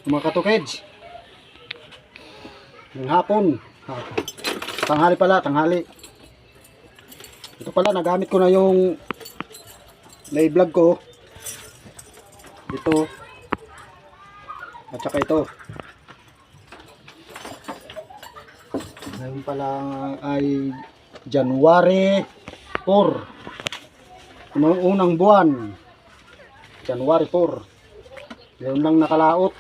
mga katukids. Ng hapon. Tanghali pala, tanghali. Ito pala, nagamit ko na yung na-vlog ko. Ito. At saka ito. Ngayon pala ay January 4. Yung unang buwan. January 4. Ngayon lang nakalaot.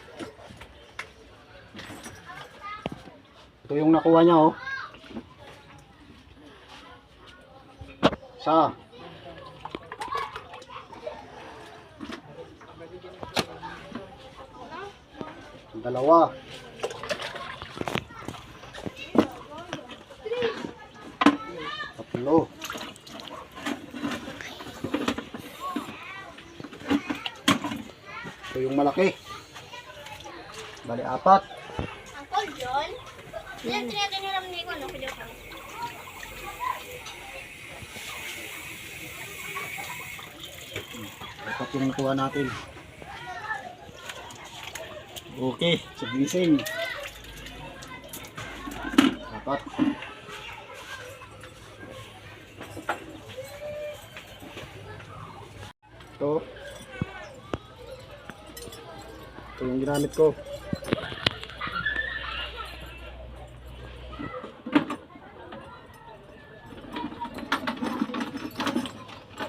Ito yung nakuha niya, oh. Sa dalawa. Tatlo. Ito yung malaki. Bali, 4. Uncle John? Yan, tinatiniram ni ko, no? Video ka. Dapat yung nakuha natin. Okay, sagising. 4. Ito. Ito yung ginamit ko.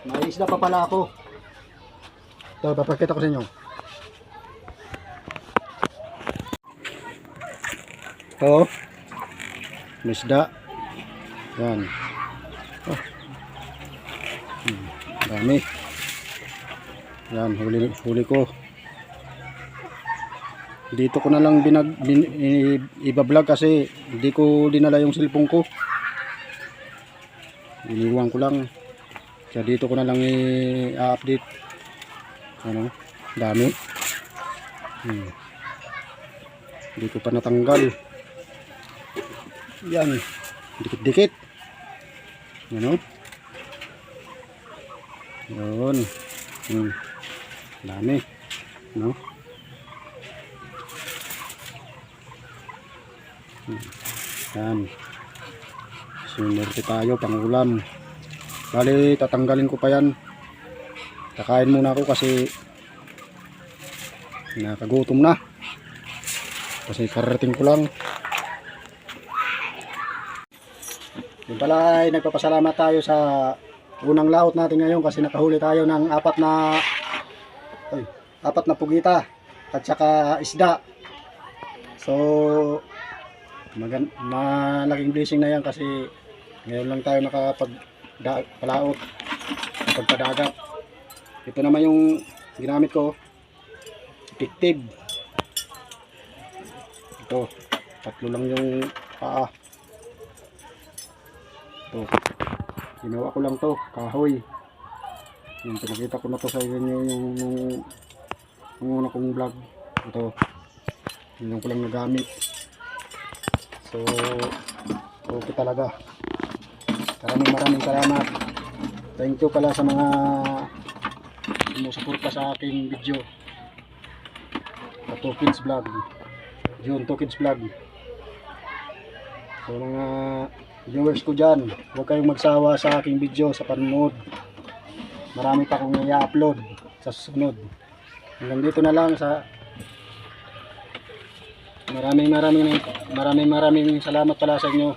May isda pa pala ako. Ito, papakita ko sa inyo. Ito. May isda. Yan. Oh. Dami. Yan, huli ko. Dito ko na lang iba-vlog kasi hindi ko dinala yung cellphone ko. Iniwan ko lang. Kaya dito ko na lang i-update. Ano? Dami. Hindi ko pa natanggal. Yan. Dikit-dikit. Ano? Yun. Dami. No? Yan. Sinurti tayo pang ulam. Bali, tatanggalin ko pa yan. Kakain muna ako kasi nakagutom na. Kasi karating ko lang. Yung pala ay nagpapasalamat tayo sa unang laot natin ngayon kasi nakahuli tayo ng 4 na pugita at saka isda. So malaking blessing na yan kasi ngayon lang tayo nakapagpalaot, nakapagpadagat. Ito naman yung ginamit ko, effective. Ito, 3 lang yung paa. Ito, ginawa ko lang to, kahoy. Yung pinakita ko na to sa inyo yung una kong vlog. Ito, yun ko lang nagamit. So, okay talaga. Maraming salamat. Thank you pala sa mga sumusuporta sa aking video. Sa 2Kids Vlog. Yun, 2Kids Vlog. So, mga viewers ko dyan, huwag kayong magsawa sa aking video sa panonood. Marami pa akong i-upload sa susunod. Hanggang dito na lang sa maraming salamat pala sa inyo.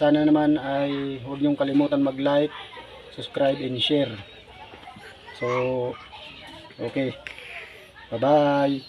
Sana naman ay huwag niyong kalimutan mag-like, subscribe and share. So, okay. Bye-bye.